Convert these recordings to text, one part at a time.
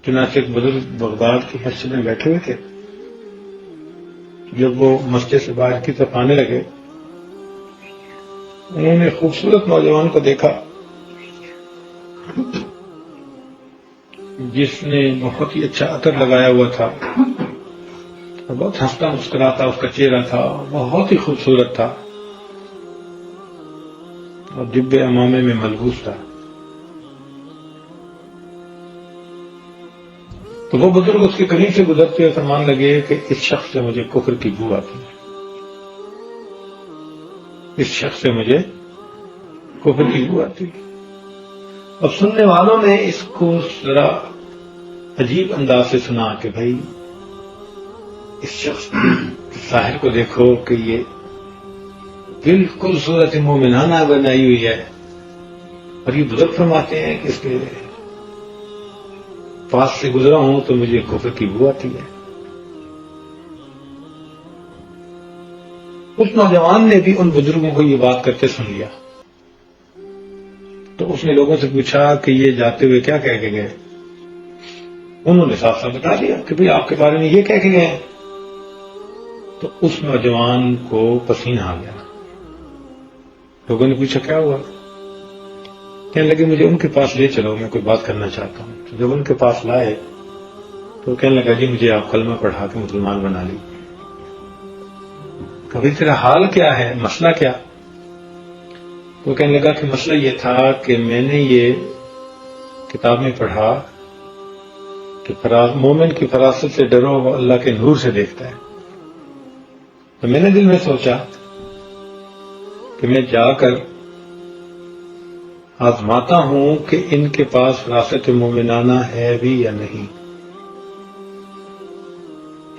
چنانچہ ایک بزرگ بغداد کی مسجد میں بیٹھے ہوئے تھے. جب وہ مسجد سے باہر کی طرف آنے لگے انہوں نے خوبصورت نوجوان کو دیکھا جس نے بہت ہی اچھا عطر لگایا ہوا تھا اور بہت ہنستا مسکراتا اس کا چہرہ تھا, بہت ہی خوبصورت تھا اور جبے امامے میں ملبوس تھا. تو وہ بزرگ اس کے قریب سے گزرتے ہوئے فرمان لگے کہ اس شخص سے مجھے کفر کی بو آتی ہے, اس شخص سے مجھے کفر کی بو آتی ہے. اب سننے والوں نے اس کو ذرا عجیب انداز سے سنا کہ بھائی اس شخص ظاہر کو دیکھو کہ یہ بالکل صورت مومنانہ بنائی ہوئی ہے, اور یہ بزرگ فرماتے ہیں کہ اس کے پاس سے گزرا ہوں تو مجھے کفر کی بو آتی ہے. اس نوجوان نے بھی ان بزرگوں کو یہ بات کرتے سن لیا تو اس نے لوگوں سے پوچھا کہ یہ جاتے ہوئے کیا کہہ کے گئے. انہوں نے صاف صاف بتا دیا کہ بھئی آپ کے بارے میں یہ کہہ کے گئے ہیں. تو اس نوجوان کو پسینہ آ گیا. لوگوں نے پوچھا کیا ہوا, کہنے لگے مجھے ان کے پاس لے چلو, میں کوئی بات کرنا چاہتا ہوں. تو جب ان کے پاس لائے تو کہنے لگا جی مجھے آپ کلمہ پڑھا کے مسلمان بنا لی. کبھی تیرا حال کیا ہے, مسئلہ کیا؟ تو کہنے لگا کہ مسئلہ یہ تھا کہ میں نے یہ کتاب میں پڑھا کہ مومن کی فراست سے ڈرو وہ اللہ کے نور سے دیکھتا ہے. تو میں نے دل میں سوچا کہ میں جا کر آزماتا ہوں کہ ان کے پاس فراست مومنانہ ہے بھی یا نہیں,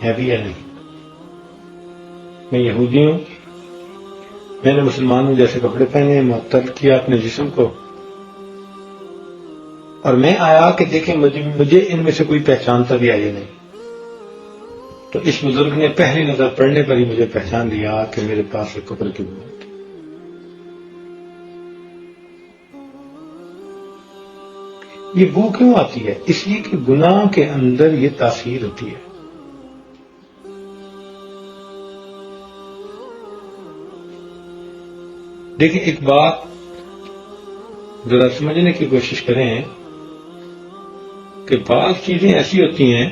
ہے بھی یا نہیں. میں یہودی ہوں, میں نے مسلمانوں جیسے کپڑے پہنے, معطل کیا اپنے جسم کو, اور میں آیا کہ دیکھیں مجھے ان میں سے کوئی پہچانتا بھی آیا نہیں. تو اس بزرگ نے پہلی نظر پڑنے پر ہی مجھے پہچان لیا کہ میرے پاس ایک کفر کی بو ہے. یہ بو کیوں آتی ہے؟ اس لیے کہ گناہ کے اندر یہ تاثیر ہوتی ہے. دیکھیں ایک بات ذرا سمجھنے کی کوشش کریں کہ بعض چیزیں ایسی ہوتی ہیں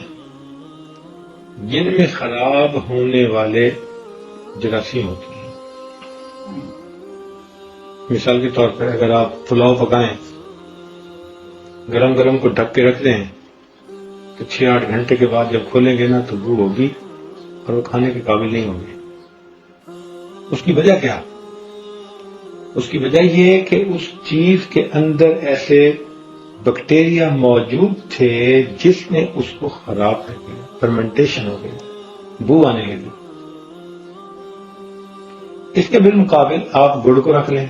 جن میں خراب ہونے والے جراثیم ہوتی ہیں. مثال کے طور پر اگر آپ پلاؤ پکائیں, گرم کو ڈھک کے رکھ دیں تو 6-8 گھنٹے کے بعد جب کھولیں گے نا تو بو ہوگی اور وہ کھانے کے قابل نہیں ہوگی. اس کی وجہ کیا؟ اس کی وجہ یہ ہے کہ اس چیز کے اندر ایسے بیکٹیریا موجود تھے جس نے اس کو خراب کر دیا, فرمنٹیشن ہو گئی, بو آنے لگی. اس کے بالمقابل آپ گڑ کو رکھ لیں,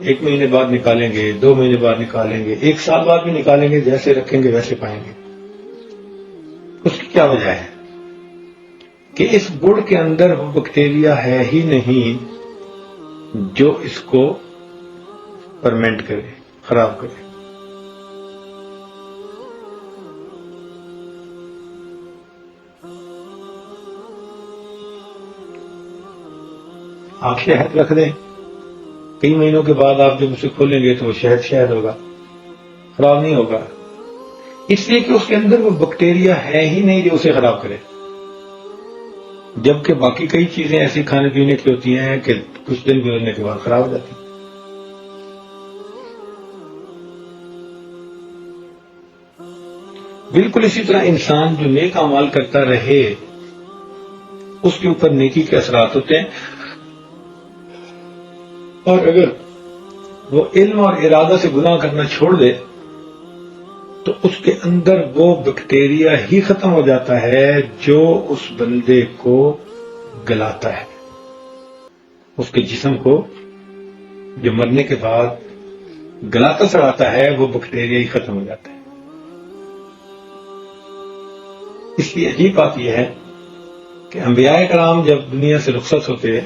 1 مہینے بعد نکالیں گے, 2 مہینے بعد نکالیں گے, 1 سال بعد بھی نکالیں گے, جیسے رکھیں گے ویسے پائیں گے. اس کی کیا وجہ ہے؟ کہ اس گڑ کے اندر وہ بیکٹیریا ہے ہی نہیں جو اس کو فرمنٹ کرے, خراب کرے. آپ شہد رکھ دیں, کئی مہینوں کے بعد آپ جب اسے کھولیں گے تو وہ شہد ہوگا, خراب نہیں ہوگا. اس لیے کہ اس کے اندر وہ بیکٹیریا ہے ہی نہیں جو اسے خراب کرے. جبکہ باقی کئی چیزیں ایسی کھانے پینے کی ہوتی ہیں کہ کچھ دن گزرنے کے بعد خراب ہو جاتی ہیں. بالکل اسی طرح انسان جو نیک اعمال کرتا رہے اس کے اوپر نیکی کے اثرات ہوتے ہیں, اور اگر وہ علم اور ارادہ سے گناہ کرنا چھوڑ دے تو اس کے اندر وہ بیکٹیریا ہی ختم ہو جاتا ہے جو اس بندے کو گلاتا ہے. اس کے جسم کو جو مرنے کے بعد گلاتا سڑاتا ہے وہ بیکٹیریا ہی ختم ہو جاتا ہے. اس لیے عجیب بات یہ ہے کہ انبیاء کرام جب دنیا سے رخصت ہوتے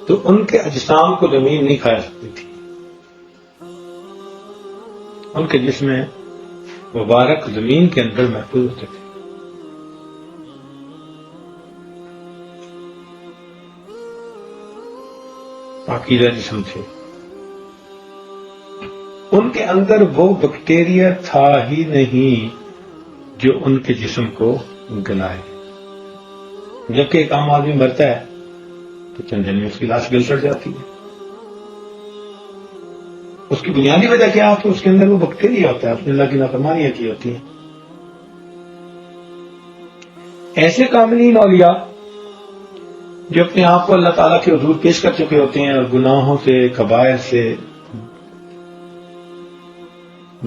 تو ان کے اجسام کو زمین نہیں کھا سکتی تھی. ان کے جسم مبارک زمین کے اندر محفوظ ہوتے تھے. پاکیزہ جسم تھے. ان کے اندر وہ بیکٹیریا تھا ہی نہیں جو ان کے جسم کو گلائے. جبکہ ایک عام آدمی مرتا ہے تو چند دن میں اس کی لاش گل سڑ جاتی ہے. اس کی بنیادی وجہ کیا؟ تو اس کے اندر وہ بیکٹیریا ہوتا ہے، اس نے اللہ کی نافرمانیاں کی ہوتی ہیں. ایسے کاملین اولیاء جو اپنے آپ کو اللہ تعالیٰ کے حضور پیش کر چکے ہوتے ہیں اور گناہوں سے، کبائر سے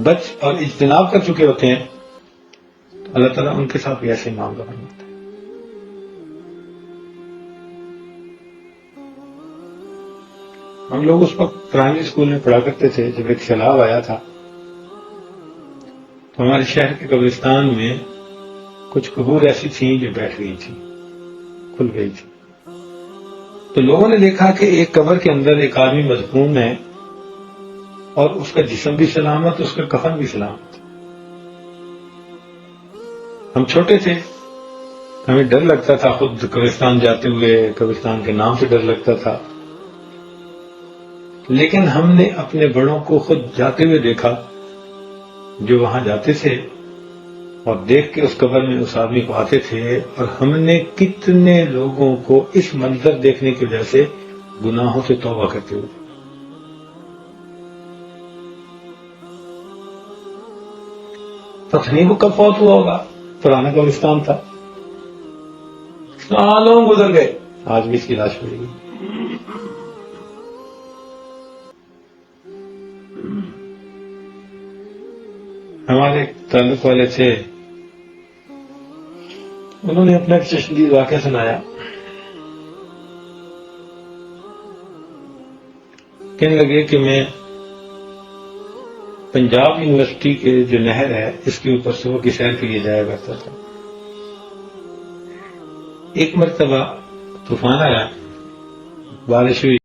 بچ اور اجتناب کر چکے ہوتے ہیں، تو اللہ تعالیٰ ان کے ساتھ بھی ایسے معاملہ فرماتا ہے. ہم لوگ اس وقت پرائمری اسکول میں پڑھا کرتے تھے. جب ایک سیلاب آیا تھا تو ہمارے شہر کے قبرستان میں کچھ قبور ایسی تھیں جو بیٹھ گئی تھیں، کھل گئی تھی. تو لوگوں نے دیکھا کہ ایک قبر کے اندر ایک آدمی مدفون ہے اور اس کا جسم بھی سلامت، اس کا کفن بھی سلامت. ہم چھوٹے تھے، ہمیں ڈر لگتا تھا، خود قبرستان جاتے ہوئے قبرستان کے نام سے ڈر لگتا تھا. لیکن ہم نے اپنے بڑوں کو خود جاتے ہوئے دیکھا جو وہاں جاتے تھے اور دیکھ کے اس قبر میں اس آدمی کو آتے تھے. اور ہم نے کتنے لوگوں کو اس منظر دیکھنے کی وجہ سے گناہوں سے توبہ کرتے ہوئے. پتہ نہیں وہ کب فوت ہوا ہوگا، پرانا قبرستان تھا، سالوں گزر گئے، آج بھی اس کی لاش پڑی گئی. ہمارے تعلق والے تھے، انہوں نے اپنا ایک چشمدید واقعہ سنایا. کہنے لگے کہ میں پنجاب یونیورسٹی کے جو نہر ہے اس کے اوپر صبح کی سیر کے لیے جایا کرتا تھا. ایک مرتبہ طوفان آیا، بارش ہوئی،